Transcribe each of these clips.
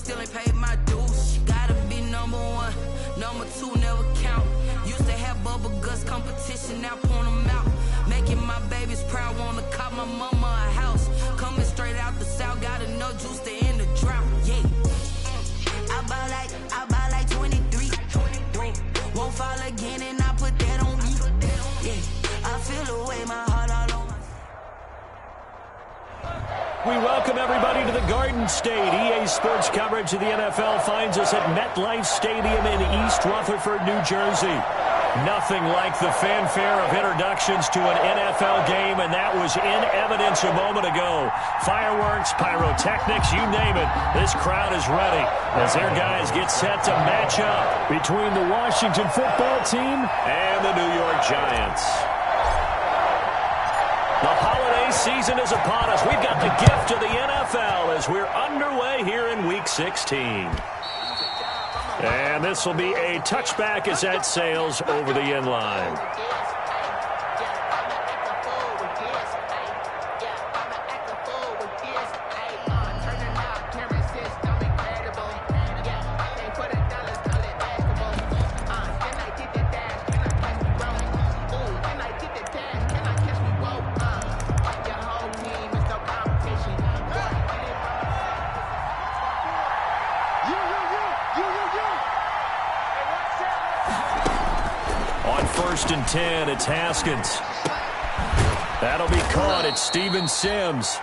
still ain't paid my dues. Gotta be number one, number two never count. Used to have bubble guts competition, now point them out. Making my babies proud, wanna cop my mama a house. Coming straight out the south, got enough juice to end the drought. Yeah, I buy like 23. Won't fall again, and I put that on me. Yeah, I feel the way my heart all on. We welcome everybody to the Garden State. EA Sports coverage of the NFL finds us at MetLife Stadium in East Rutherford, New Jersey. Nothing like the fanfare of introductions to an NFL game, and that was in evidence a moment ago. Fireworks, pyrotechnics, you name it. This crowd is ready as their guys get set to match up between the Washington football team and the New York Giants. The holiday season is upon us. We've got the gift of the NFL as we're underway here in Week 16. And this will be a touchback as that sails over the end line. First and 10, it's Haskins. That'll be caught. It's Steven Sims.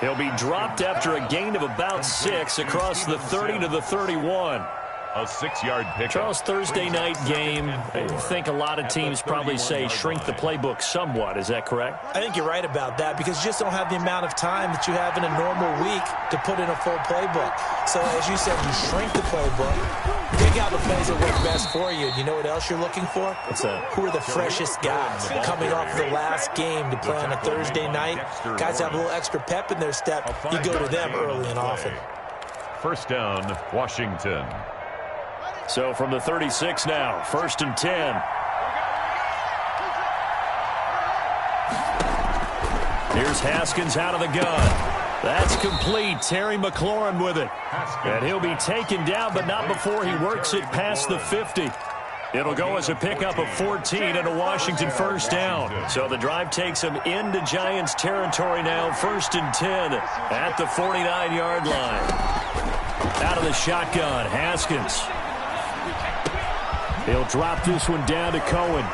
He'll be dropped after a gain of about 6 across the 30 to the 31. A 6-yard pickup. Charles, Thursday night game, I think a lot of teams probably say shrink the playbook somewhat. Is that correct? I think you're right about that because you just don't have the amount of time that you have in a normal week to put in a full playbook. So as you said, you shrink the playbook, pick out the plays that work best for you. You know what else you're looking for? What's that? Who are the freshest guys coming off the last game to play on a Thursday night? Guys have a little extra pep in their step. You go to them early and often. First down, Washington. So from the 36 now, first and 10. Here's Haskins out of the gun. That's complete. Terry McLaurin with it. And he'll be taken down, but not before he works it past the 50. It'll go as a pickup of 14 and a Washington first down. So the drive takes him into Giants territory now, first and 10 at the 49-yard line. Out of the shotgun, Haskins. He'll drop this one down to Cohen.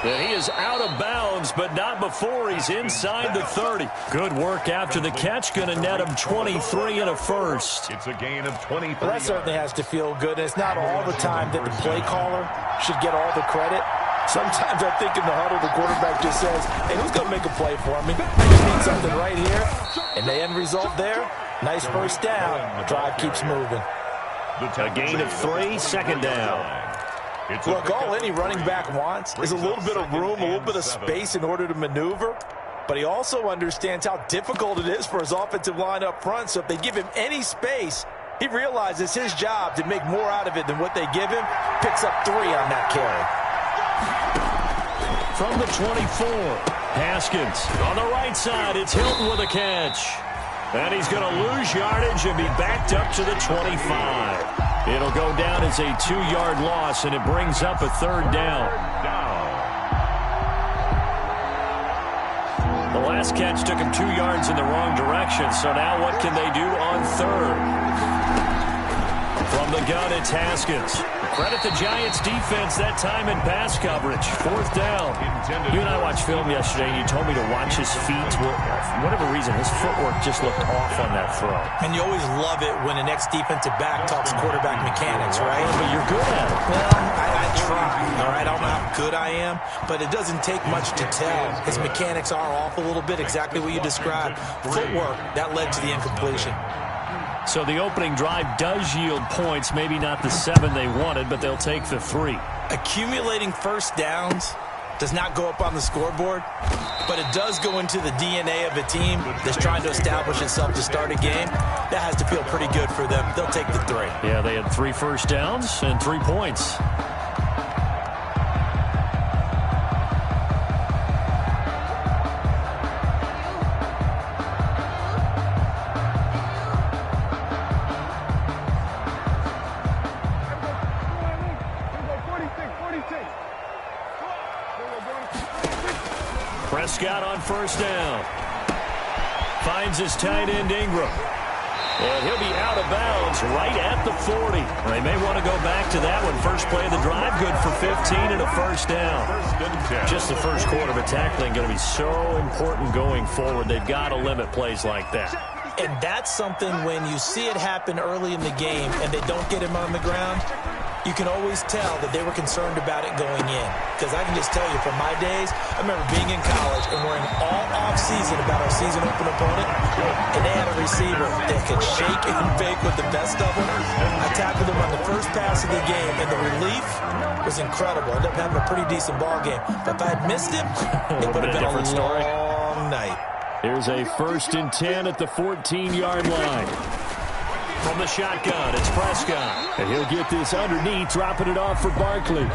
And he is out of bounds, but not before he's inside the 30. Good work after the catch. Going to net him 23 and a first. It's a gain of 23. Well, that certainly has to feel good. It's not all the time that the play caller should get all the credit. Sometimes I think in the huddle, the quarterback just says, hey, who's going to make a play for me? I just need something right here. And the end result there, nice first down. The drive keeps moving. A gain of 3, second down. Look, all any running back wants is a little bit of room, a little bit of space in order to maneuver. But he also understands how difficult it is for his offensive line up front. So if they give him any space, he realizes his job to make more out of it than what they give him. Picks up 3 on that carry. From the 24, Haskins. On the right side, it's Hilton with a catch. And he's going to lose yardage and be backed up to the 25. It'll go down as a 2-yard loss, and it brings up a third down. The last catch took him 2 yards in the wrong direction, so now what can they do on third? From the gun, it's Haskins. Credit the Giants' defense that time in pass coverage. Fourth down. You and I watched film yesterday, and you told me to watch his feet. Well, for whatever reason, his footwork just looked off on that throw. And you always love it when an ex-defensive back talks quarterback mechanics, right? But you're good at it. Well, I try, all right? I don't know how good I am, but it doesn't take much to tell. His mechanics are off a little bit, exactly what you described. Footwork, that led to the incompletion. So the opening drive does yield points, maybe not the 7 they wanted, but they'll take the 3. Accumulating first downs does not go up on the scoreboard, but it does go into the DNA of a team that's trying to establish itself to start a game. That has to feel pretty good for them. They'll take the 3. Yeah, they had 3 first downs and 3 points. Prescott on first down. Finds his tight end Ingram. And he'll be out of bounds right at the 40. They may want to go back to that one. First play of the drive, good for 15 and a first down. Just the first quarter of tackling going to be so important going forward. They've got to limit plays like that. And that's something when you see it happen early in the game and they don't get him on the ground, you can always tell that they were concerned about it going in. Because I can just tell you from my days, I remember being in college and worrying all off-season about our season-open opponent, and they had a receiver that could shake and bake with the best of them. I tackled him on the first pass of the game, and the relief was incredible. I ended up having a pretty decent ball game. But if I had missed him, it would have been a long night. Here's a 1st and 10 at the 14-yard line. From the shotgun, it's Prescott. And he'll get this underneath, dropping it off for Barkley.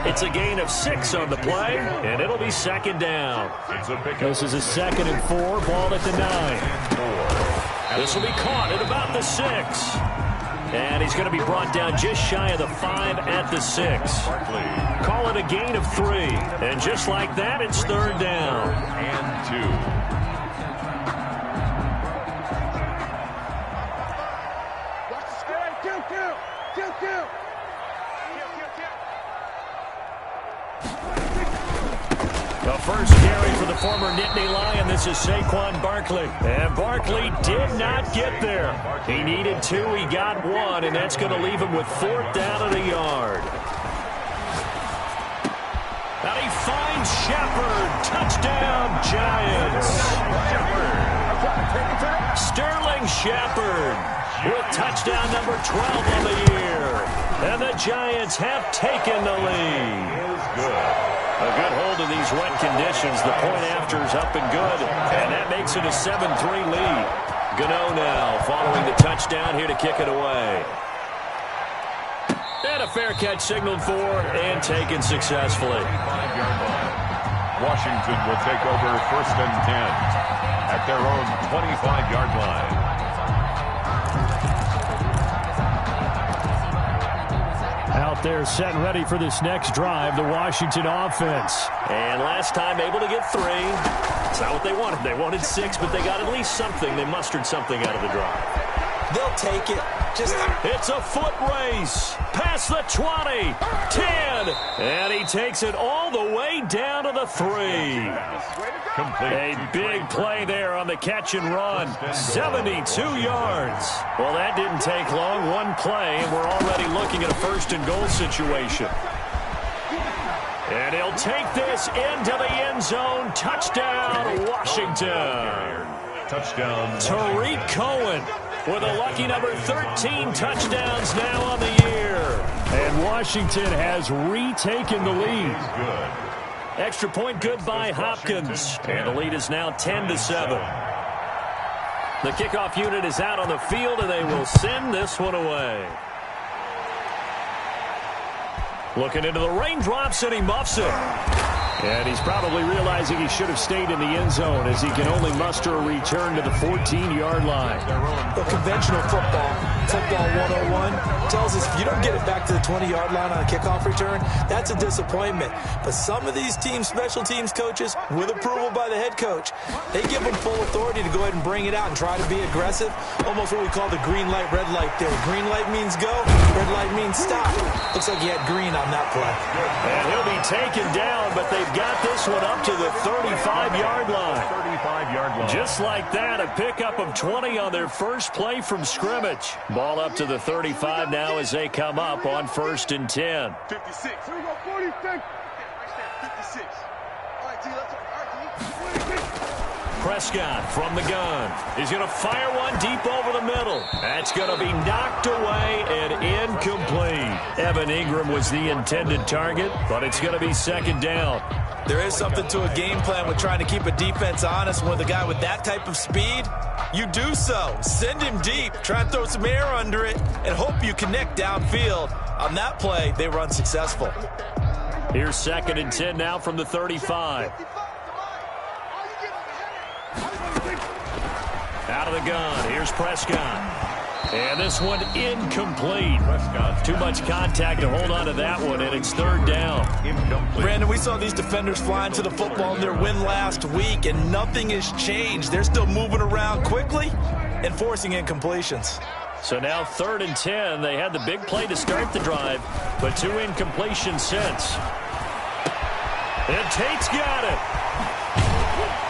It's a gain of 6 on the play, and it'll be second down. This is a 2nd and 4, ball at the 9. This will be caught at about the 6. And he's going to be brought down just shy of the 5 at the 6. Call it a gain of 3. And just like that, it's 3rd down. And 2. The first carry for the former Nittany Lion. This is Saquon Barkley. And Barkley did not get there. He needed 2. He got 1, and that's going to leave him with 4th down at a yard. And he finds Shepard. Touchdown, Giants. Sterling Shepard with touchdown number 12 on the year. And the Giants have taken the lead. A good hold of these wet conditions. The point after is up and good. And that makes it a 7-3 lead. Gano now following the touchdown here to kick it away. And a fair catch signaled for and taken successfully. Washington will take over 1st and 10 at their own 25-yard line. Out there set and ready for this next drive, the Washington offense. And last time able to get 3. It's not what they wanted. They wanted 6, but they got at least something. They mustered something out of the drive. They'll take it. It's a foot race. Past the 20, 10, and he takes it all the way down to the 3. A big play there on the catch and run. 72 yards. Well, that didn't take long. 1 play, and we're already looking at a 1st and goal situation. And he'll take this into the end zone. Touchdown, Washington. Touchdown. Tariq Cohen with a lucky number 13 touchdowns now on the year. And Washington has retaken the lead. Good. Extra point good by Hopkins. And the lead is now 10-7. The kickoff unit is out on the field, and they will send this one away. Looking into the raindrops, and he muffs it. And he's probably realizing he should have stayed in the end zone as he can only muster a return to the 14-yard line. The conventional football 101, tells us if you don't get it back to the 20-yard line on a kickoff return, that's a disappointment. But some of these special teams coaches, with approval by the head coach, they give them full authority to go ahead and bring it out and try to be aggressive. Almost what we call the green light, red light theory. Green light means go, red light means stop. Looks like he had green on that play. And he'll be taken down, but they've got this one up to the 35-yard line. 35-yard line. Just like that, a pickup of 20 on their first play from scrimmage. Ball up to the 35 now as they come up on 1st and 10. 56. Here we go, 46. 56. All right, T, let's go. All right, T. 46. Prescott from the gun. He's going to fire one deep over the middle. That's going to be knocked away and incomplete. Evan Ingram was the intended target, but it's going to be 2nd down. There is something to a game plan with trying to keep a defense honest. With a guy with that type of speed, you do so. Send him deep. Try and throw some air under it and hope you connect downfield. On that play, they were unsuccessful. Here's 2nd and 10 now from the 35. Out of the gun. Here's Prescott. And this one incomplete. Too much contact to hold on to that one, and it's third down. Brandon, we saw these defenders flying to the football in their win last week, and nothing has changed. They're still moving around quickly and forcing incompletions. So now 3rd and 10. They had the big play to start the drive, but 2 incompletions since. And Tate's got it.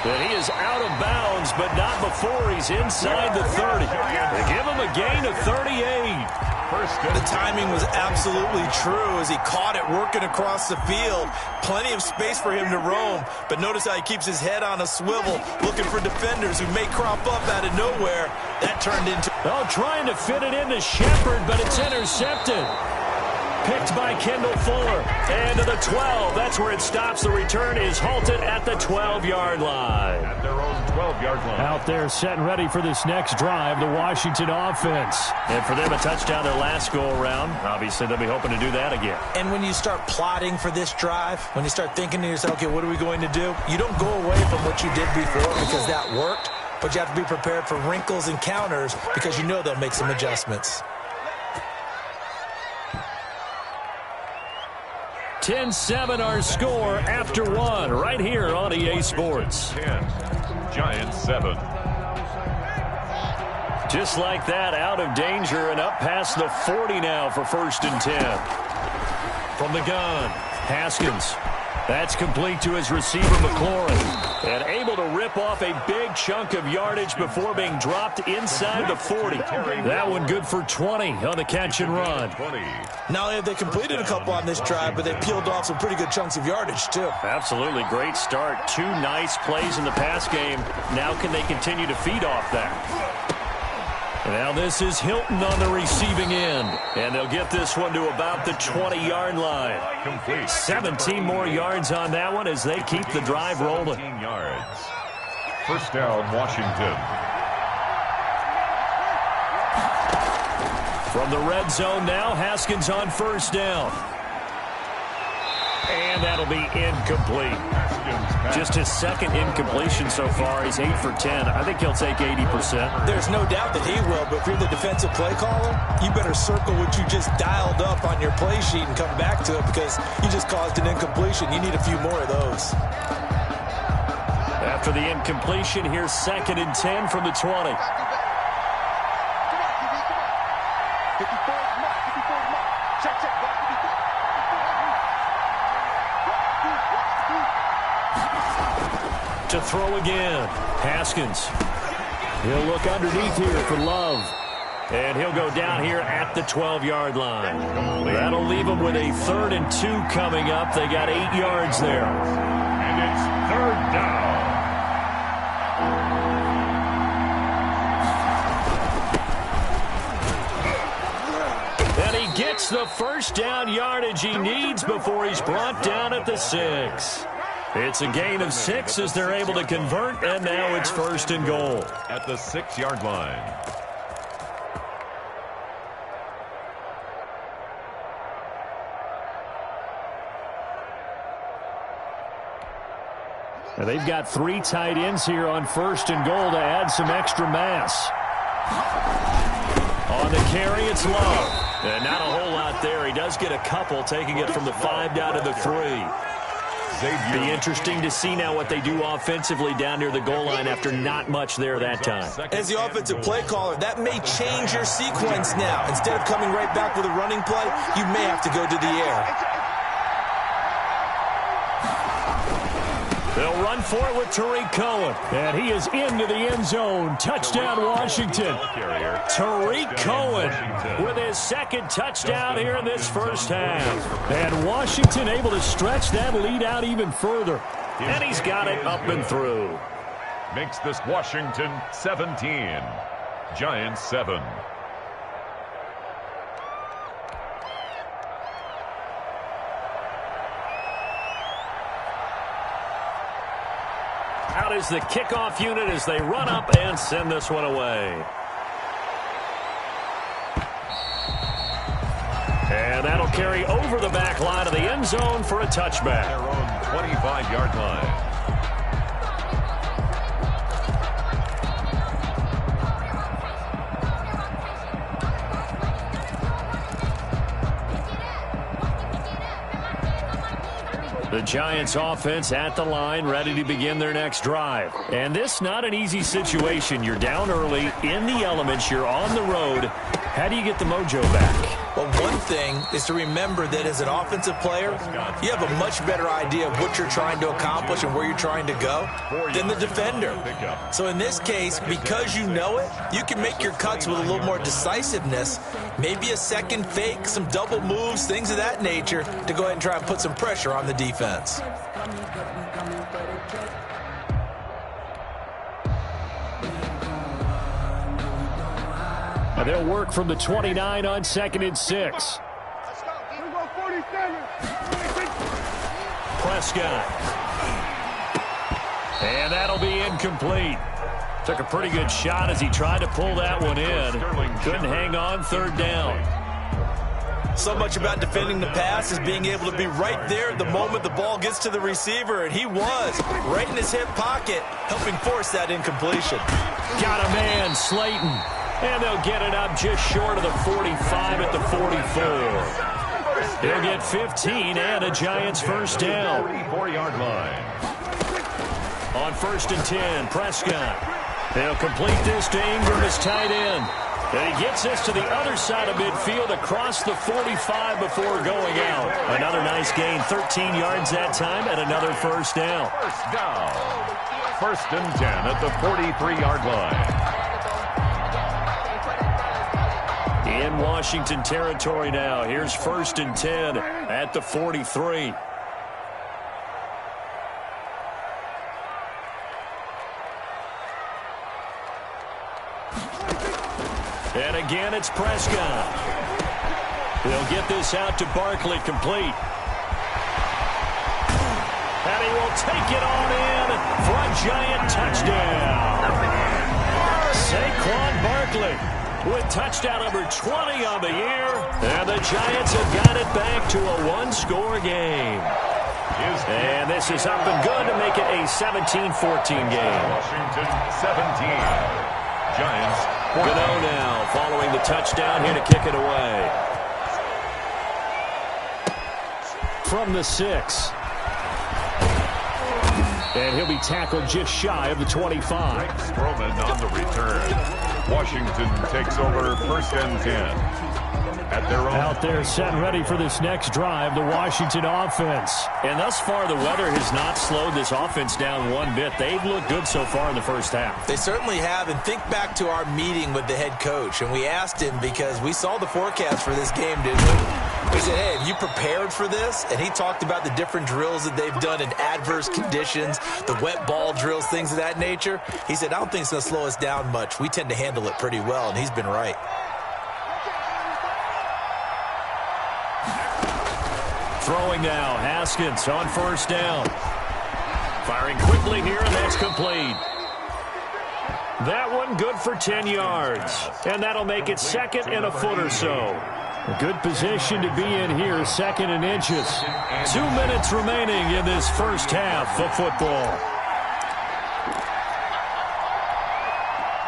And he is out of bounds, but not before he's inside the 30. They give him a gain of 38. The timing was absolutely true as he caught it working across the field. Plenty of space for him to roam, but notice how he keeps his head on a swivel, looking for defenders who may crop up out of nowhere. That turned into... Oh, trying to fit it into Shepard, but it's intercepted. Picked by Kendall Fuller. And to the 12. That's where it stops. The return is halted at the 12-yard line. At their own 12-yard line. Out there set and ready for this next drive, the Washington offense. And for them, a touchdown their last go-around. Obviously, they'll be hoping to do that again. And when you start plotting for this drive, when you start thinking to yourself, okay, what are we going to do? You don't go away from what you did before because that worked, but you have to be prepared for wrinkles and counters because you know they'll make some adjustments. 10-7 our score after 1 right here on EA Sports. 10, Giants 7. Just like that, out of danger and up past the 40 now for 1st and 10. From the gun, Haskins. That's complete to his receiver, McLaurin. And able to rip off a big chunk of yardage before being dropped inside the 40. That one good for 20 on the catch and run. Not only have they completed a couple on this drive, but they peeled off some pretty good chunks of yardage, too. Absolutely. Great start. 2 nice plays in the pass game. Now can they continue to feed off that? Now this is Hilton on the receiving end. And they'll get this one to about the 20-yard line. Complete. 17 more yards on that one as they keep the drive rolling. 17 yards. First down, Washington. From the red zone now, Haskins on 1st down. And that'll be incomplete. Just his 2nd incompletion so far. He's 8 for 10. I think he'll take 80%. There's no doubt that he will, but if you're the defensive play caller, you better circle what you just dialed up on your play sheet and come back to it because you just caused an incompletion. You need a few more of those. After the incompletion, here's 2nd and 10 from the 20. To throw again, Haskins. He'll look underneath here for Love. And he'll go down here at the 12-yard line. That'll leave him with a 3rd and 2 coming up. They got 8 yards there. And it's 3rd down. And he gets the 1st down yardage he needs before he's brought down at the 6. It's a gain of 6 as they're able to convert, and now it's 1st and goal. At the 6-yard line. And they've got 3 tight ends here on 1st and goal to add some extra mass. On the carry, it's Love. And not a whole lot there. He does get a couple, taking it from the 5 down to the 3. Be interesting to see now what they do offensively down near the goal line after not much there that time. As the offensive play caller, that may change your sequence now. Instead of coming right back with a running play, you may have to go to the air. They'll run for it with Tariq Cohen. And he is into the end zone. Touchdown, Washington. Tariq Cohen with his 2nd touchdown here in this 1st half. And Washington able to stretch that lead out even further. And he's got it up and through. Makes this Washington 17. Giants 7. Out is the kickoff unit as they run up and send this one away. And that'll carry over the back line of the end zone for a touchback. Their own 25-yard line. Giants offense at the line, ready to begin their next drive. And this not an easy situation. You're down early, in the elements, you're on the road. How do you get the mojo back? Well, one thing is to remember that as an offensive player, you have a much better idea of what you're trying to accomplish and where you're trying to go than the defender. So in this case, because you know it, you can make your cuts with a little more decisiveness, maybe a second fake, some double moves, things of that nature, to go ahead and try and put some pressure on the defense. And they'll work from the 29 on 2nd and 6. Prescott. And that'll be incomplete. Took a pretty good shot as he tried to pull that one in. Couldn't hang on 3rd down. So much about defending the pass is being able to be right there the moment the ball gets to the receiver, and he was right in his hip pocket, helping force that incompletion. Got a man, Slayton. And they'll get it up just short of the 45 at the 44. He'll get 15 and a Giants first down. 44-yard line. On 1st and 10, Prescott. They'll complete this to Ingram as tight end. And he gets this to the other side of midfield across the 45 before going out. Another nice gain, 13 yards that time, and another first down. First down. 1st and 10 at the 43-yard line. In Washington territory now. Here's 1st and 10 at the 43. And again, it's Prescott. They'll get this out to Barkley, complete. And he will take it on in for a Giant touchdown. Saquon Barkley with touchdown number 20 on the year. And the Giants have got it back to a one-score game. And this is up and good to make it a 17-14 game. Washington 17. Giants 14. Gano now following the touchdown here to kick it away. From the 6. And he'll be tackled just shy of the 25. Stroman on the return. Washington takes over 1st and 10. At their own. Out there set and ready for this next drive, the Washington offense. And thus far, the weather has not slowed this offense down one bit. They've looked good so far in the first half. They certainly have, and think back to our meeting with the head coach, and we asked him because we saw the forecast for this game, didn't we? We said, hey, have you prepared for this? And he talked about the different drills that they've done in adverse conditions, the wet ball drills, things of that nature. He said, I don't think it's going to slow us down much. We tend to handle it pretty well, and he's been right. Throwing now, Haskins on 1st down. Firing quickly here, and that's complete. That one good for 10 yards. And that'll make it 2nd and a foot or so. A good position to be in here, 2nd and inches. 2 minutes remaining in this first half of football.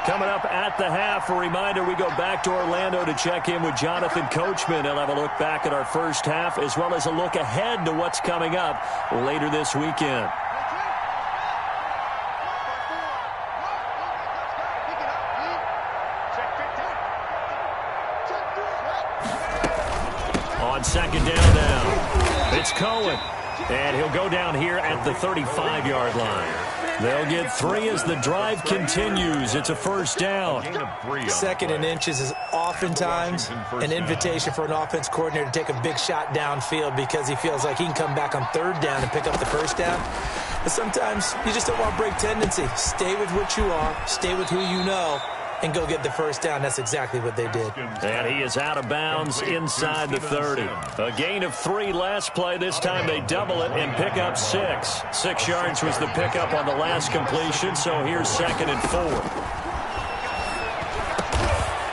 Coming up at the half, a reminder, we go back to Orlando to check in with Jonathan Coachman. He'll have a look back at our first half as well as a look ahead to what's coming up later this weekend. On 2nd down now, it's Cohen. And he'll go down here at the 35-yard line. They'll get 3 as the drive continues. It's a first down. 2nd and inches is oftentimes an invitation for an offense coordinator to take a big shot downfield because he feels like he can come back on 3rd down and pick up the first down. But sometimes you just don't want to break tendency. Stay with what you are. Stay with who you know. And go get the first down. That's exactly what they did. And he is out of bounds inside the 30. A gain of 3 last play. This time they double it and pick up 6. 6 yards was the pickup on the last completion, so here's 2nd and 4.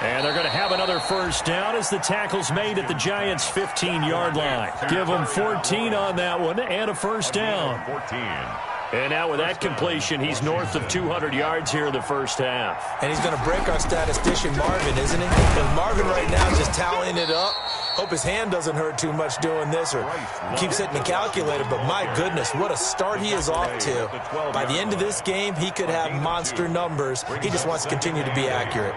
And they're going to have another first down as the tackle's made at the Giants' 15-yard line. Give them 14 on that one and a first down. 14. And now with that completion, he's north of 200 yards here in the first half. And he's going to break our statistician Marvin, isn't he? And Marvin right now is just tallying it up. Hope his hand doesn't hurt too much doing this or keeps hitting the calculator, but my goodness, what a start he is off to. By the end of this game, he could have monster numbers. He just wants to continue to be accurate.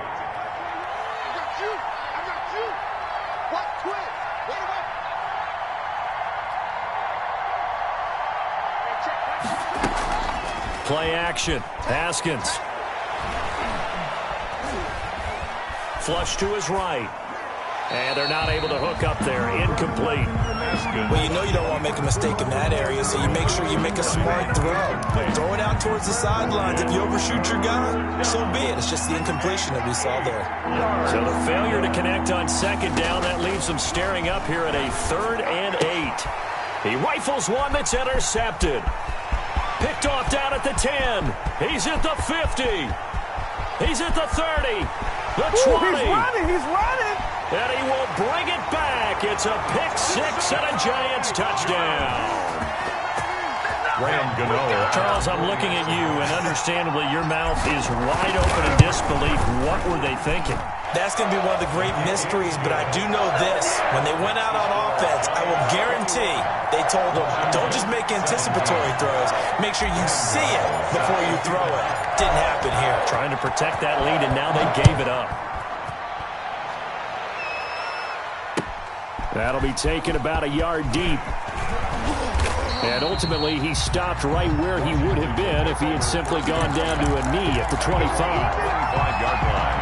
Play action. Haskins. Flush to his right. And they're not able to hook up there. Incomplete. Well, you know you don't want to make a mistake in that area, so you make sure you make a smart throw. Throw it out towards the sidelines. If you overshoot your guy, so be it. It's just the incompletion that we saw there. So the failure to connect on second down, that leaves them staring up here at a 3rd and 8. He rifles one that's intercepted. Picked off down at the 10. He's at the 50. He's at the 30. The 20. He's running. And he will bring it back. It's a pick 6 and a Giants touchdown. Charles, I'm looking at you, and understandably your mouth is wide open in disbelief. What were they thinking? That's going to be one of the great mysteries, but I do know this. When they went out on offense, I will guarantee they told them, don't just make anticipatory throws. Make sure you see it before you throw it. Didn't happen here. Trying to protect that lead, and now they gave it up. That'll be taken about a yard deep. And ultimately, he stopped right where he would have been if he had simply gone down to a knee at the 25. 25-yard line.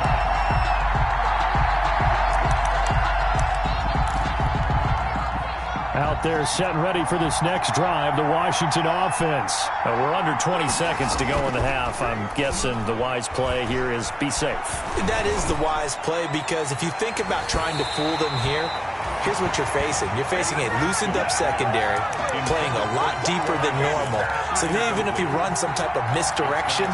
Out there set and ready for this next drive, the Washington offense. We're under 20 seconds to go in the half. I'm guessing the wise play here is be safe. That is the wise play, because if you think about trying to fool them here, here's what you're facing. You're facing a loosened-up secondary, playing a lot deeper than normal. So even if you run some type of misdirection,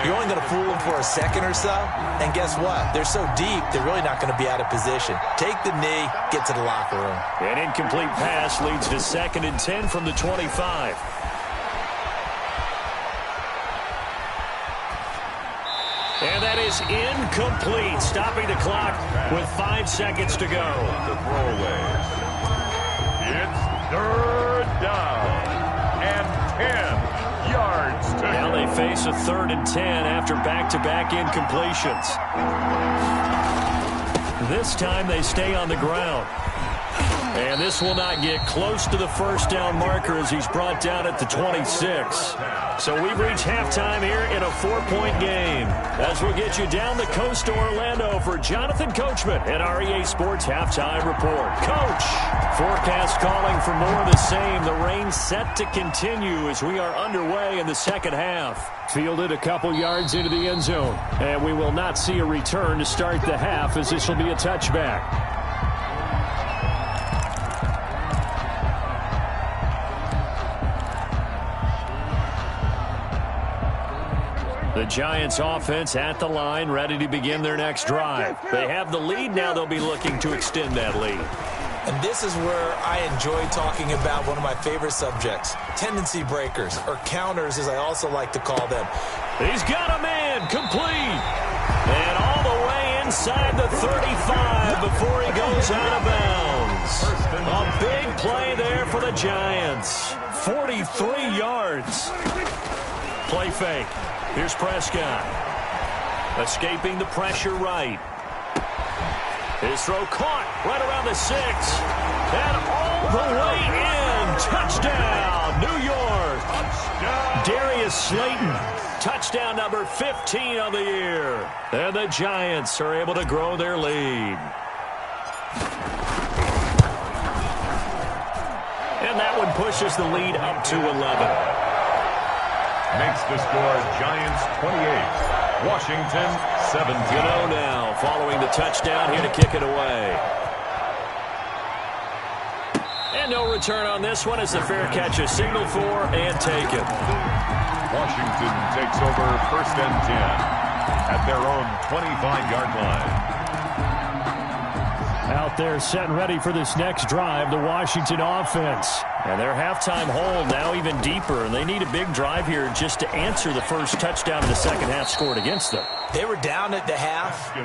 you're only going to fool them for a second or so. And guess what? They're so deep, they're really not going to be out of position. Take the knee, get to the locker room. An incomplete pass leads to 2nd and 10 from the 25. And that is incomplete, stopping the clock with 5 seconds to go. The throwaway. It's 3rd down and 10 yards to go. Now they face a 3rd and 10 after back-to-back incompletions. This time they stay on the ground. And this will not get close to the first down marker as he's brought down at the 26. So we've reached halftime here in a 4-point game. As we'll get you down the coast to Orlando for Jonathan Coachman at our EA Sports Halftime Report. Coach, forecast calling for more of the same. The rain set to continue as we are underway in the second half. Fielded a couple yards into the end zone. And we will not see a return to start the half as this will be a touchback. The Giants offense at the line, ready to begin their next drive. They have the lead now. They'll be looking to extend that lead. And this is where I enjoy talking about one of my favorite subjects, tendency breakers, or counters as I also like to call them. He's got a man, complete. And all the way inside the 35 before he goes out of bounds. A big play there for the Giants. 43 yards. Play fake. Here's Prescott. Escaping the pressure right. His throw caught right around the 6. And all the way in. Touchdown, New York. Darius Slayton. Touchdown number 15 on the year. And the Giants are able to grow their lead. And that one pushes the lead up to 11. Makes the score Giants 28, Washington 17. Gano now following the touchdown here to kick it away. And no return on this one as the fair catch is signaled for and taken. Washington takes over 1st and 10 at their own 25-yard line. out there setting ready for this next drive, the Washington offense. And their halftime hole now even deeper, and they need a big drive here just to answer the first touchdown in the second half scored against them. They were down at the half.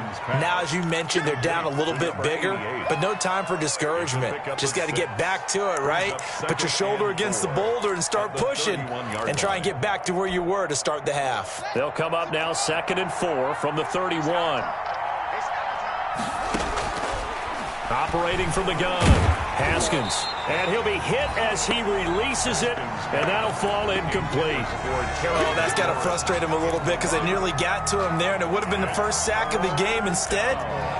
Now, as you mentioned, they're down a little bit bigger, but no time for discouragement. Just got to get back to it, right? Put your shoulder against the boulder and start pushing and try and get back to where you were to start the half. They'll come up now 2nd and 4 from the 31. Operating from the gun, Haskins. And he'll be hit as he releases it, and that'll fall incomplete. Oh, that's got to frustrate him a little bit because they nearly got to him there, and it would have been the first sack of the game. Instead,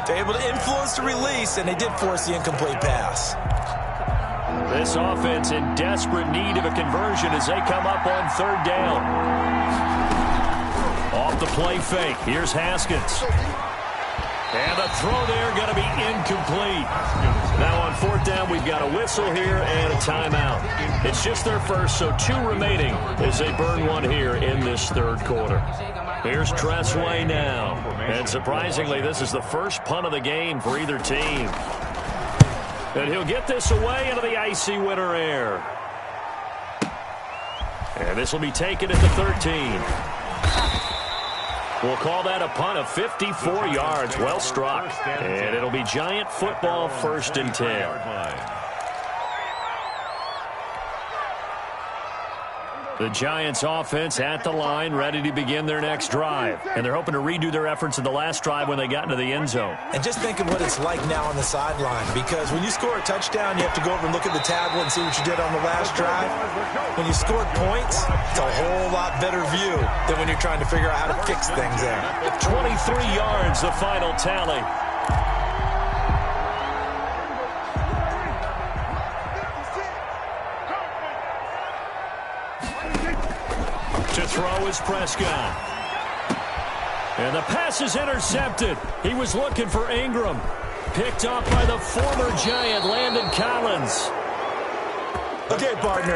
they're able to influence the release, and they did force the incomplete pass. This offense in desperate need of a conversion as they come up on 3rd down. Off the play fake, here's Haskins. And the throw there going to be incomplete. Now on 4th down, we've got a whistle here and a timeout. It's just their first, so 2 remaining as they burn one here in this 3rd quarter. Here's Tressway now. And surprisingly, this is the first punt of the game for either team. And he'll get this away into the icy winter air. And this will be taken at the 13. We'll call that a punt of 54 yards. Well struck. And it'll be Giant football, 1st and 10. The Giants offense at the line, ready to begin their next drive. And they're hoping to redo their efforts in the last drive when they got into the end zone. And just think of what it's like now on the sideline, because when you score a touchdown, you have to go over and look at the tablet and see what you did on the last drive. When you scored points, it's a whole lot better view than when you're trying to figure out how to fix things there. 23 yards, the final tally. To throw is Prescott. And the pass is intercepted. He was looking for Ingram. Picked up by the former Giant, Landon Collins. Okay, partner,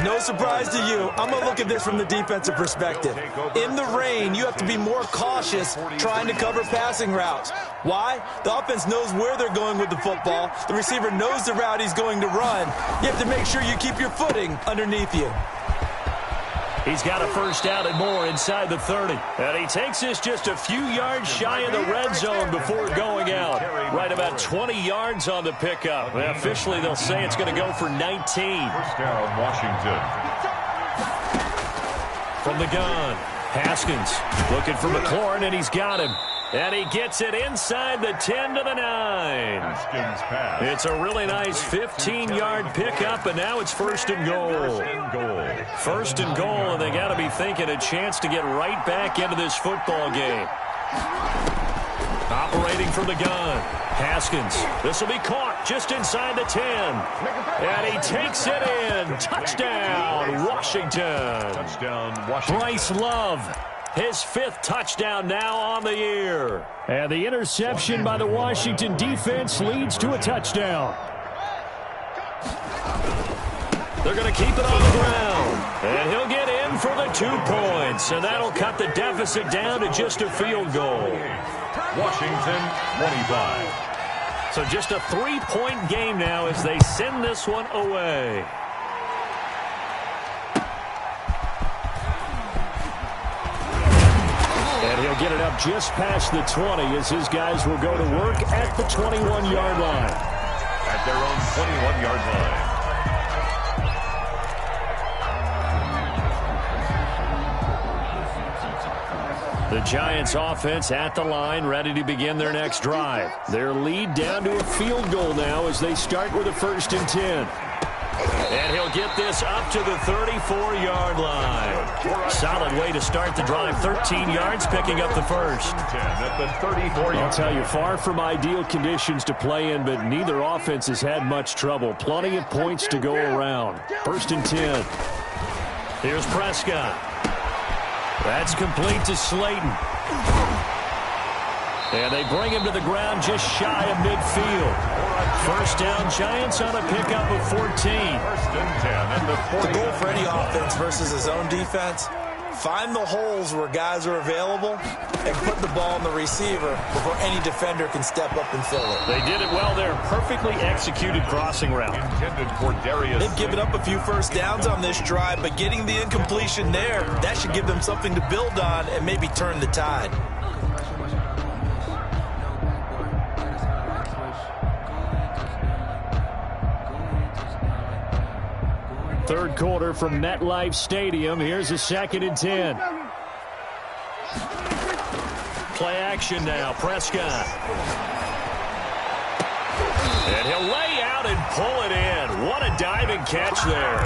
no surprise to you. I'm going to look at this from the defensive perspective. In the rain, you have to be more cautious trying to cover passing routes. Why? The offense knows where they're going with the football. The receiver knows the route he's going to run. You have to make sure you keep your footing underneath you. He's got a first down and more inside the 30. And he takes this just a few yards shy of the red zone before going out. Right about 20 yards on the pickup. And officially, they'll say it's going to go for 19. First down, Washington. From the gun, Haskins looking for McLaurin, and he's got him. And he gets it inside the 10 to the 9. Haskins pass. It's a really nice 15-yard pickup, and now it's 1st and goal. 1st and goal, and they got to be thinking a chance to get right back into this football game. Operating from the gun, Haskins. This will be caught just inside the 10. And he takes it in. Touchdown, Washington. Touchdown, Washington. Bryce Love. His 5th touchdown now on the year. And the interception by the Washington defense leads to a touchdown. They're going to keep it on the ground. And he'll get in for the 2 points. And that'll cut the deficit down to just a field goal. Washington, 25. So just a 3-point game now as they send this one away. And he'll get it up just past the 20 as his guys will go to work at the 21-yard line. At their own 21-yard line. The Giants offense at the line, ready to begin their next drive. Their lead down to a field goal now as they start with a 1st and 10. And he'll get this up to the 34-yard line. Solid way to start the drive. 13 yards, picking up the first. At the 34-yard. I'll tell you, far from ideal conditions to play in, but neither offense has had much trouble. Plenty of points to go around. 1st and 10. Here's Prescott. That's complete to Slayton. And they bring him to the ground just shy of midfield. 1st down, Giants on a pickup of 14. 1st and 10 at the 40. The goal for any offense versus his own defense, Find the holes where guys are available and put the ball in the receiver before any defender can step up and fill it. They did it well there. Perfectly executed crossing route. Intended for Darius. They've given up a few first downs on this drive, but getting the incompletion there, that should give them something to build on and maybe turn the tide. Third quarter from MetLife Stadium. Here's a 2nd and 10. Play action now. Prescott. And he'll lay out and pull it in. What a diving catch there.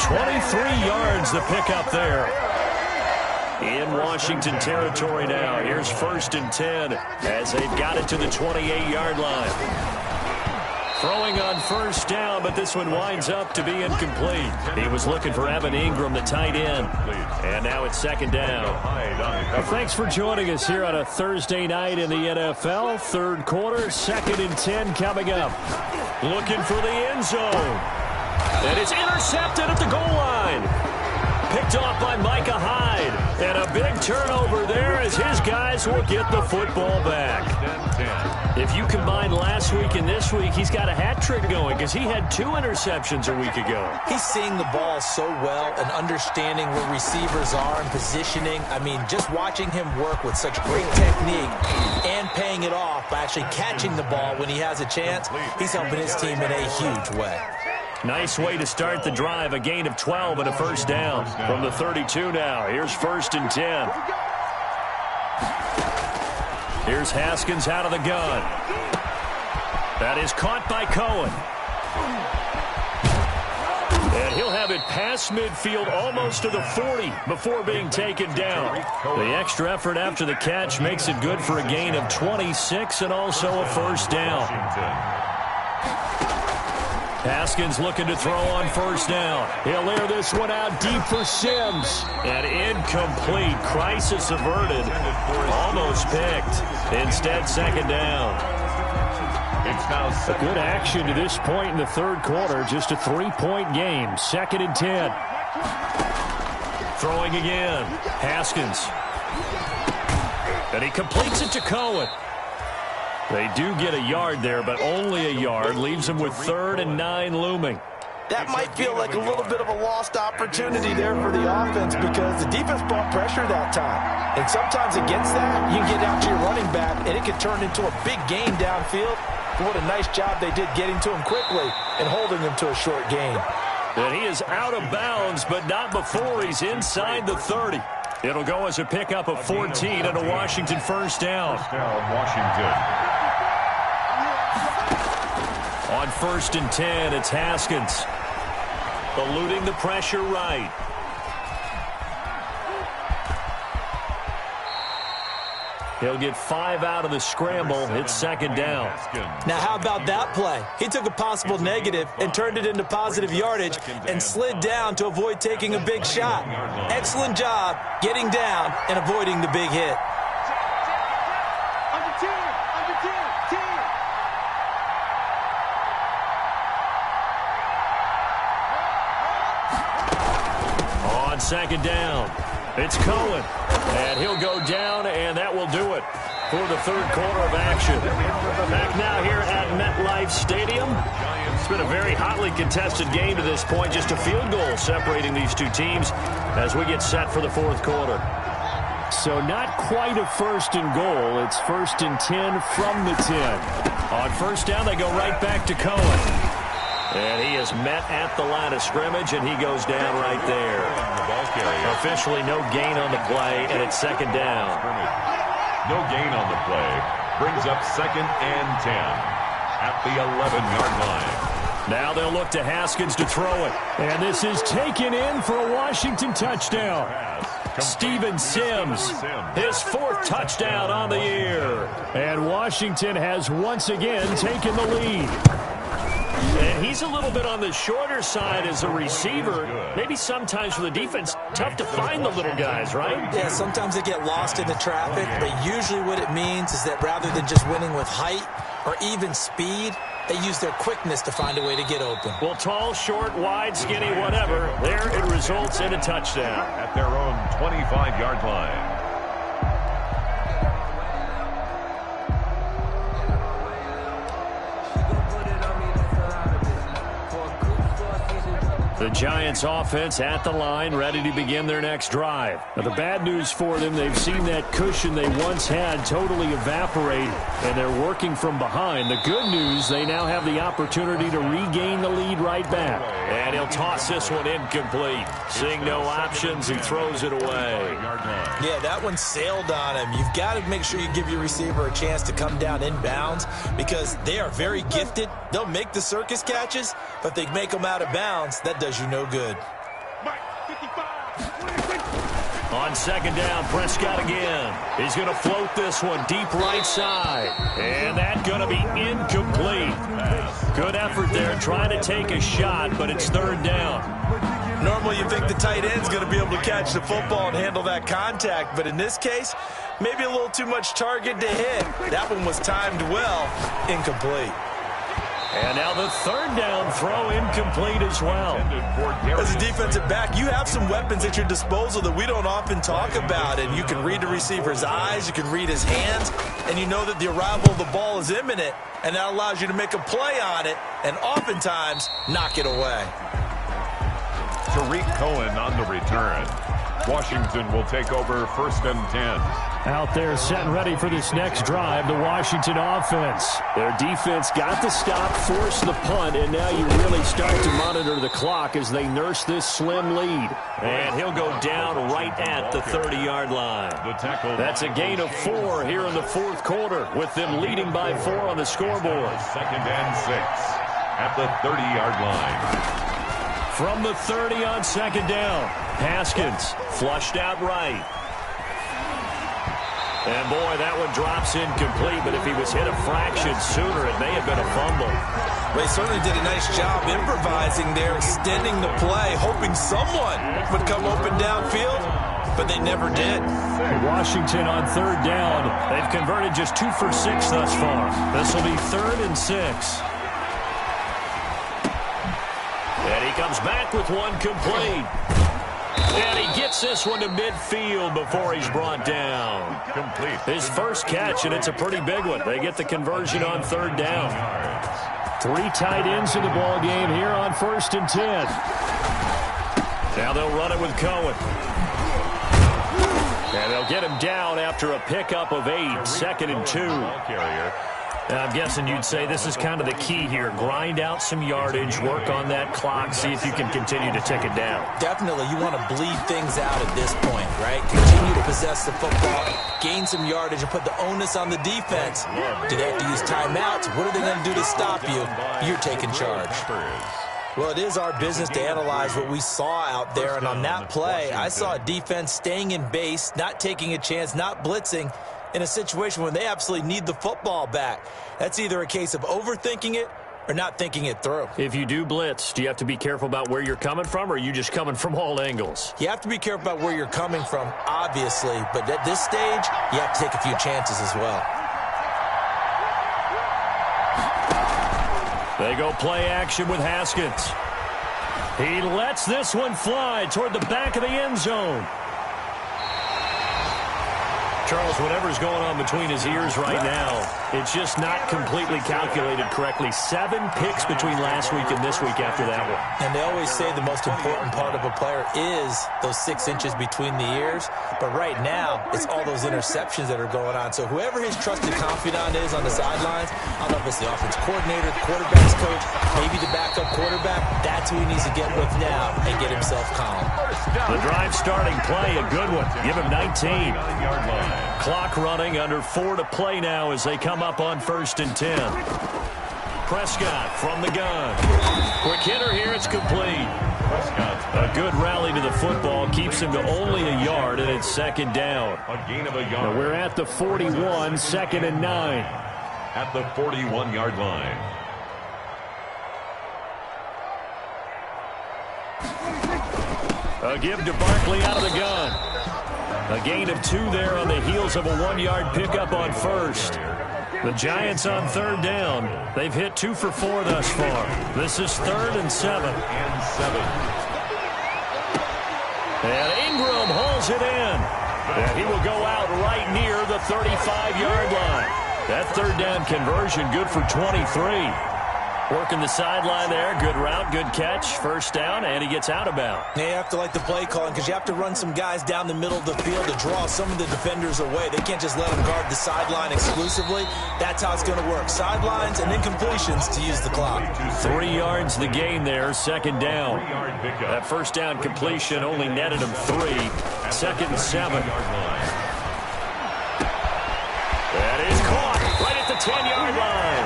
23 yards the pickup there. In Washington territory now. Here's 1st and 10 as they've got it to the 28-yard line. Throwing on 1st down, but this one winds up to be incomplete. He was looking for Evan Ingram, the tight end. And now it's 2nd down. Well, thanks for joining us here on a Thursday night in the NFL. 3rd quarter, 2nd and 10 coming up. Looking for the end zone. And it's intercepted at the goal line. Picked off by Micah Hyde. And a big turnover there as his guys will get the football back. If you combine last week and this week, he's got a hat trick going because he had 2 interceptions a week ago. He's seeing the ball so well and understanding where receivers are and positioning. I mean, just watching him work with such great technique and paying it off by actually catching the ball when he has a chance, he's helping his team in a huge way. Nice way to start the drive, a gain of 12 and a 1st down from the 32 now. Here's 1st and 10. Here's Haskins out of the gun. That is caught by Cohen. And he'll have it past midfield almost to the 40 before being taken down. The extra effort after the catch makes it good for a gain of 26 and also a 1st down. Haskins looking to throw on 1st down. He'll air this one out deep for Sims. And incomplete. Crisis averted. Almost picked. Instead, 2nd down. It's now a good action to this point in the 3rd quarter. Just a 3-point game. 2nd and 10. Throwing again. Haskins. And he completes it to Cohen. They do get a yard there, but only a yard. Leaves them with 3rd and 9 looming. That might feel like a little bit of a lost opportunity there for the offense because the defense brought pressure that time. And sometimes against that, you can get out to your running back, and it can turn into a big gain downfield. But what a nice job they did getting to him quickly and holding him to a short gain. And he is out of bounds, but not before he's inside the 30. It'll go as a pickup of 14 and a Washington 1st down. Washington. On 1st and 10, it's Haskins. Eluding the pressure right. He'll get 5 out of the scramble. It's 2nd down. Now, how about that play? He took a possible negative and turned it into positive yardage and slid down to avoid taking a big shot. Excellent job getting down and avoiding the big hit. Under 10, under 10, 10. On 2nd down, it's Cohen. And he'll go down, and that will do it for the 3rd quarter of action. Back now here at MetLife Stadium. It's been a very hotly contested game to this point. Just a field goal separating these two teams as we get set for the 4th quarter. So not quite a 1st and goal. It's 1st and 10 from the 10. On 1st down, they go right back to Cohen. And he is met at the line of scrimmage, and he goes down right there. Officially no gain on the play, and it's 2nd down. No gain on the play. Brings up 2nd and 10 at the 11-yard line. Now they'll look to Haskins to throw it. And this is taken in for a Washington touchdown. Steven Sims, his 4th touchdown on the year. And Washington has once again taken the lead. And And he's a little bit on the shorter side as a receiver. Maybe sometimes for the defense, tough to find the little guys, right? Yeah, sometimes they get lost in the traffic, but usually what it means is that rather than just winning with height or even speed, they use their quickness to find a way to get open. Well, tall, short, wide, skinny, whatever, there it results in a touchdown. At their own 25-yard line. The Giants offense at the line, ready to begin their next drive. Now, the bad news for them, they've seen that cushion they once had totally evaporate, and they're working from behind. The good news, they now have the opportunity to regain the lead right back. And he'll toss this one incomplete. Seeing no options, he throws it away. Yeah, that one sailed on him. You've got to make sure you give your receiver a chance to come down inbounds because they are very gifted. They'll make the circus catches, but they make them out of bounds. That does you no good. On second down, Prescott again. He's going to float this one deep right side. And that's going to be incomplete. Good effort there trying to take a shot, but it's third down. Normally you think the tight end's going to be able to catch the football and handle that contact, but in this case, maybe a little too much target to hit. That one was timed well, incomplete. And now the third down throw incomplete as well. As a defensive back, you have some weapons at your disposal that we don't often talk about, and you can read the receiver's eyes, you can read his hands, and you know that the arrival of the ball is imminent, and that allows you to make a play on it and oftentimes knock it away. Tariq Cohen on the return. Washington will take over 1st and 10. Out there set and ready for this next drive, the Washington offense. Their defense got the stop, forced the punt, and now you really start to monitor the clock as they nurse this slim lead. And he'll go down right at the 30-yard line. That's a gain of 4 here in the fourth quarter, with them leading by 4 on the scoreboard. 2nd and 6 at the 30-yard line. From the 30 on second down, Haskins flushed out right. And boy, that one drops incomplete, but if he was hit a fraction sooner, it may have been a fumble. They certainly did a nice job improvising there, extending the play, hoping someone would come open downfield, but they never did. Washington on third down. They've converted just 2 for 6 thus far. This will be 3rd and 6. And he comes back with one complete. And he gets this one to midfield before he's brought down. Complete. His first catch, and it's a pretty big one. They get the conversion on third down. 3 tight ends in the ball game here on 1st and 10. Now they'll run it with Cohen. And they'll get him down after a pickup of 8, 2nd and 2. I'm guessing you'd say this is kind of the key here. Grind out some yardage, work on that clock, see if you can continue to tick it down. Definitely, you want to bleed things out at this point, right? Continue to possess the football, gain some yardage, and put the onus on the defense. Do they have to use timeouts? What are they going to do to stop you? You're taking charge. Well, it is our business to analyze what we saw out there, and on that play, I saw a defense staying in base, not taking a chance, not blitzing, in a situation when they absolutely need the football back. That's either a case of overthinking it or not thinking it through. If you do blitz, do you have to be careful about where you're coming from, or are you just coming from all angles? You have to be careful about where you're coming from, obviously, but at this stage, you have to take a few chances as well. They go play action with Haskins. He lets this one fly toward the back of the end zone. Charles, whatever's going on between his ears right now, it's just not completely calculated correctly. 7 picks between last week and this week after that one. And they always say the most important part of a player is those 6 inches between the ears. But right now, it's all those interceptions that are going on. So whoever his trusted confidant is on the sidelines, I don't know if it's the offense coordinator, the quarterback's coach, maybe the backup quarterback, that's who he needs to get with now and get himself calm. The drive starting play, a good one. Give him 19. Clock running, under 4 to play now as they come up on 1st and 10. Prescott from the gun. Quick hitter here, it's complete. A good rally to the football, keeps him to only a yard, and it's 2nd down. A gain of a yard. Now we're at the 41, 2nd and 9. At the 41-yard line. A give to Barkley out of the gun. A gain of 2 there on the heels of a 1-yard pickup on first. The Giants on third down. They've hit 2 for 4 thus far. This is 3rd and 7. And Ingram hauls it in. And he will go out right near the 35-yard line. That third down conversion good for 23. Working the sideline there. Good route, good catch. First down, and he gets out of bounds. You have to like the play calling because you have to run some guys down the middle of the field to draw some of the defenders away. They can't just let them guard the sideline exclusively. That's how it's going to work. Sidelines and then completions to use the clock. 3 yards the gain there, second down. That first down completion only netted him 3. 2nd and 7. That is caught right at the 10-yard line.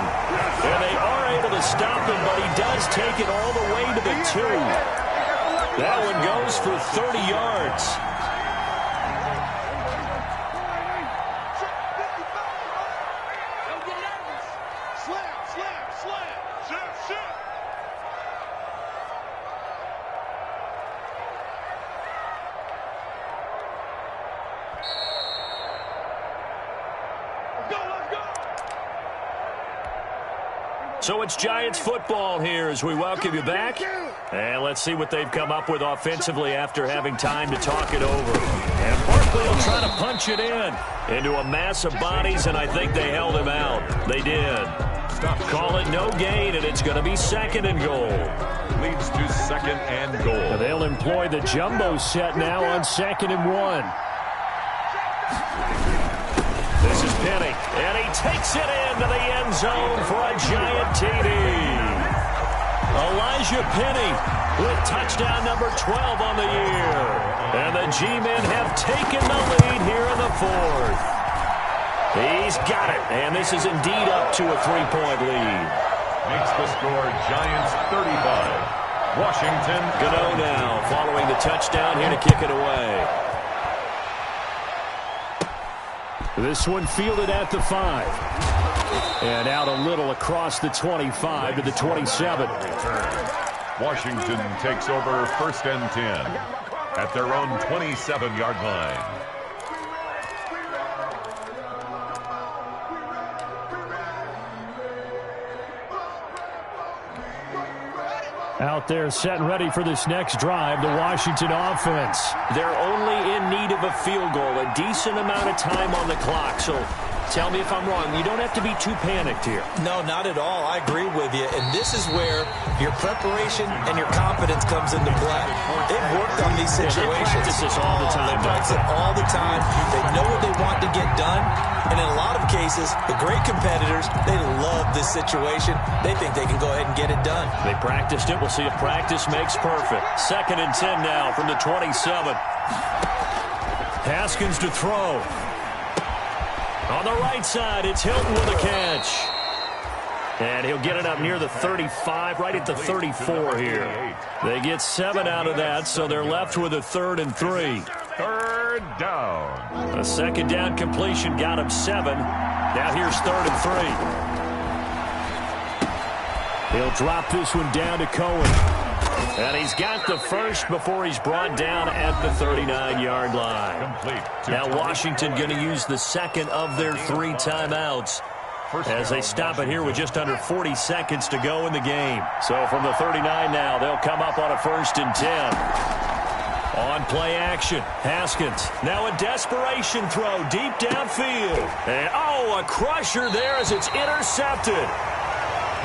And they are able to stop him, but he does take it all the way to the 2. That one goes for 30 yards. So it's Giants football here as we welcome you back. And let's see what they've come up with offensively after having time to talk it over. And Barkley will try to punch it into a mass of bodies, and I think they held him out. They did. Call it no gain, and it's going to be 2nd and goal. Leads to 2nd and goal. And they'll employ the jumbo set now on 2nd and 1. This is Penny, and he takes it into the end zone for a giant TD. Elijah Penny with touchdown number 12 on the year. And the G-men have taken the lead here in the 4th. He's got it, and this is indeed up to a 3-point lead. Makes the score Giants 35. Washington. Gano now following the touchdown here to kick it away. This one fielded at the 5. And out a little across the 25 to the 27. Washington takes over 1st and 10 at their own 27-yard line. Out there set and ready for this next drive, the Washington offense. They're only in need of a field goal, a decent amount of time on the clock. So tell me if I'm wrong. You don't have to be too panicked here. No, not at all. I agree with you. And this is where your preparation and your confidence comes into play. They've worked on these situations. They practice this all the time. They practice it all the time. They know what they want to get done. And in a lot of cases, the great competitors, they love this situation. They think they can go ahead and get it done. They practiced it. We'll see if practice makes perfect. 2nd and 10 now from the 27. Haskins to throw. On the right side, it's Hilton with a catch. And he'll get it up near the 35, right at the 34 here. They get 7 out of that, so they're left with a 3rd and 3. 3rd down. A 2nd down completion got him 7. Now here's 3rd and 3. He'll drop this one down to Cohen. And he's got the first before he's brought down at the 39-yard line. Now Washington going to use the 2nd of their 3 timeouts as they stop it here with just under 40 seconds to go in the game. So from the 39 now, they'll come up on a 1st and 10. On play action, Haskins. Now a desperation throw deep downfield. And a crusher there as it's intercepted.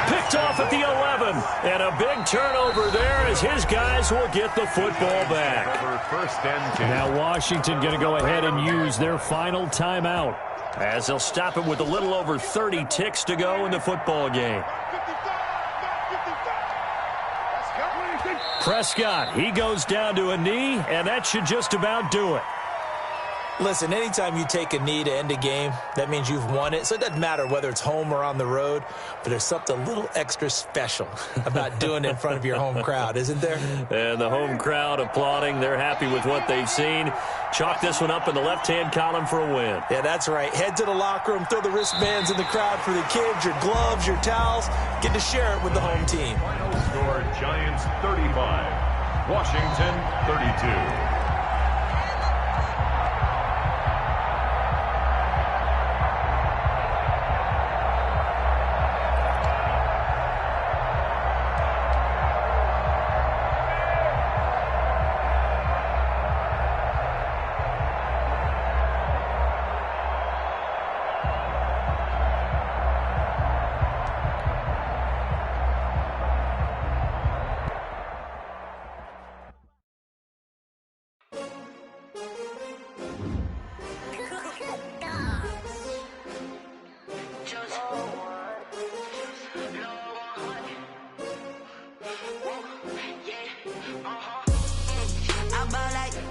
Picked off at the 11. And a big turnover there as his guys will get the football back. 1st and 10. Now Washington going to go ahead and use their final timeout as they'll stop it with a little over 30 ticks to go in the football game. Prescott, he goes down to a knee, and that should just about do it. Listen, anytime you take a knee to end a game, that means you've won it. So it doesn't matter whether it's home or on the road, but there's something a little extra special about doing it in front of your home crowd, isn't there? And the home crowd applauding. They're happy with what they've seen. Chalk this one up in the left-hand column for a win. Yeah, that's right. Head to the locker room, throw the wristbands in the crowd for the kids, your gloves, your towels. Get to share it with the home team. Final score, Giants 35. Washington 32.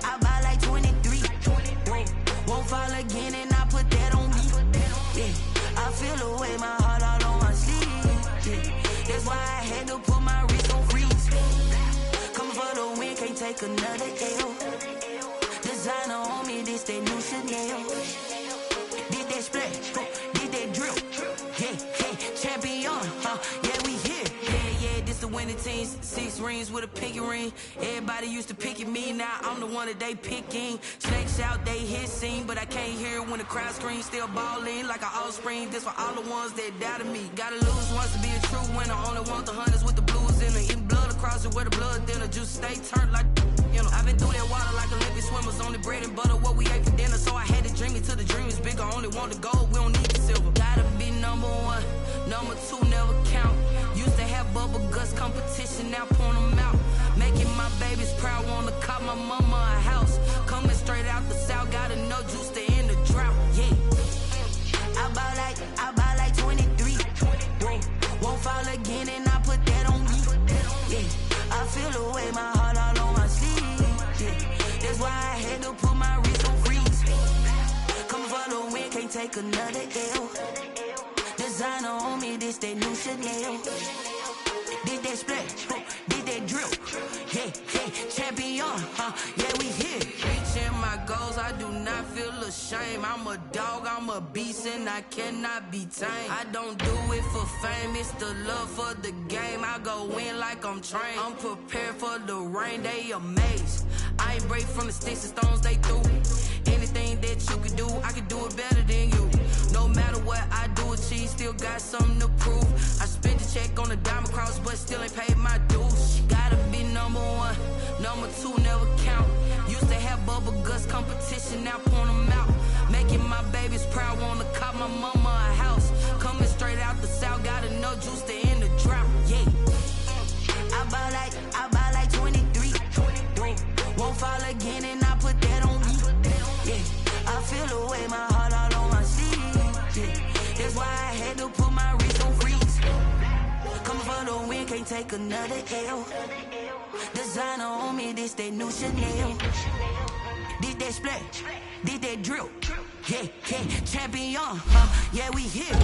I buy like 23. Won't fall again and I put that on me. Yeah, I feel away my heart all on my sleeve. Yeah, that's why I had to put my wrist on freeze. Coming for the win, can't take another L. Designer on me, this that new Chanel. Did that splash, did that drill. Yeah, champion, yeah, we here. Yeah, this the winning team. 6 rings with a pinky ring. Everybody used to picking me, now I'm the one that they picking. Snakes out, they hissing, but I can't hear when the crowd screams. Still balling like an offspring. This for all the ones that doubted me. Gotta lose once to be a true winner. Only want the hunters with the blues in it. Eating blood across it where the blood dinner. Juice stay turned like, you know. I've been through that water like Olympic swimmers. Only bread and butter, what we ate for dinner. So I had to dream it till the dream is bigger. Only want the gold, we don't need the silver. Gotta be number 1, number 2 never count. Used to have bubble guts competition, now point them out. Making my babies proud, wanna cop my mama a house. Coming straight out the south, got enough juice to end the drought. Yeah, I buy like 23. Won't fall again and I put that on me. Yeah, I feel away my heart all on my sleeve. Yeah, that's why I had to put my wrist on freeze. Coming for the win, can't take another L. Designer on me, this that new Chanel. Did that splash, did that drill. Yeah, champion, yeah, we here. Reaching my goals, I do not feel ashamed. I'm a dog, I'm a beast, and I cannot be tamed. I don't do it for fame, it's the love for the game. I go in like I'm trained. I'm prepared for the rain, they amazed. I ain't break from the sticks and stones they threw. Anything that you could do, I could do it better than you. No matter what I do, achieve, still got something to prove. I spent the check on the diamond cross, but still ain't paid my dues. Gotta be number 1, number 2 never count. Used to have bubble guts competition, now point them out. Making my babies proud, wanna cop my mama a house. Coming straight out the south, got enough juice to end the drought. Yeah, I buy like 23. Won't fall again and I put that on me. Yeah, I feel away my heart all on my sleeve. Yeah, that's why I had to put my wrist on freeze. Coming for the win, can't take another L. Designer on me, this that new Chanel. Did that splash, did that drill. Yeah, champion, yeah, we here.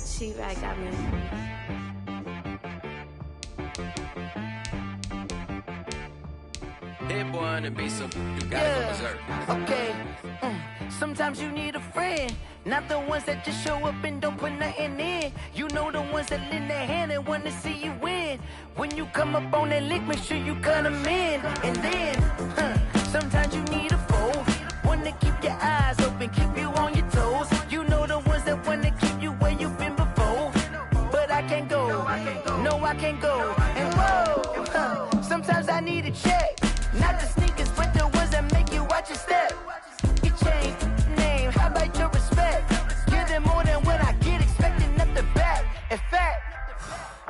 She-Rag got me. Hit boy on the beat, so you gotta go berserk. Okay. Sometimes you need a friend, not the ones that just show up and don't put nothing in. You know the ones that lend their hand and wanna see you win. When you come up on that lick, make sure you cut them in. And then, sometimes you need a foe, one to keep your eyes open, keep you on your toes. You know the ones that wanna keep you where you've been before. But I can't go, no I can't go. And whoa, sometimes I need a check, not the sneakers, but the ones that make you watch your step. You change name, how about your respect? Give them more than what I get, expecting nothing back. In fact,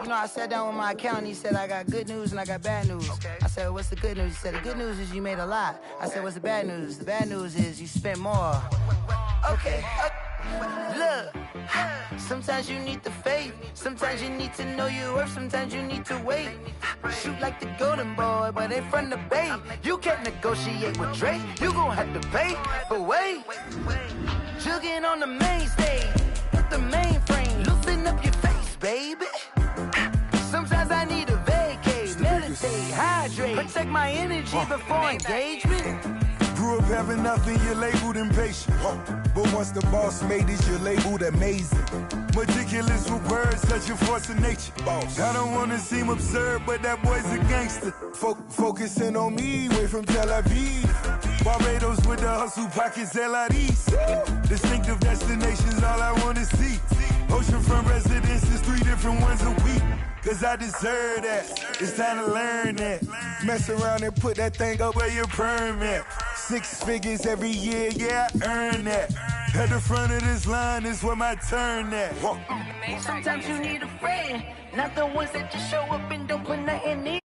you know, I sat down with my accountant, he said I got good news and I got bad news. I said, what's the good news? He said, the good news is you made a lot. I said, what's the bad news? The bad news is you spent more. Okay. Look, sometimes you need the faith, sometimes you need to know your worth, sometimes you need to wait. Shoot like the golden boy, but ain't from the Bay. You can't negotiate with Drake, you gon' have to pay. But wait, jugging on the main stage, with the mainframe, loosen up your face, baby. Sometimes I need a vacate, meditate, hydrate, protect my energy before engagement. Grew up having nothing, you're labeled impatient. But once the boss made it, you're labeled amazing. Meticulous with words, such a force of nature. I don't wanna seem absurd, but that boy's a gangster. Focusing on me, way from Tel Aviv. Barbados with the hustle pockets, LIDs. Distinctive destinations, all I wanna see. Oceanfront residences, 3 different ones a week. Cause I deserve that, it's time to learn that. Mess around and put that thing up where your permit. 6 figures every year, yeah, I earn that. At the front of this line is where my turn at. Sometimes you need a friend, not the ones that just show up and don't put nothing in.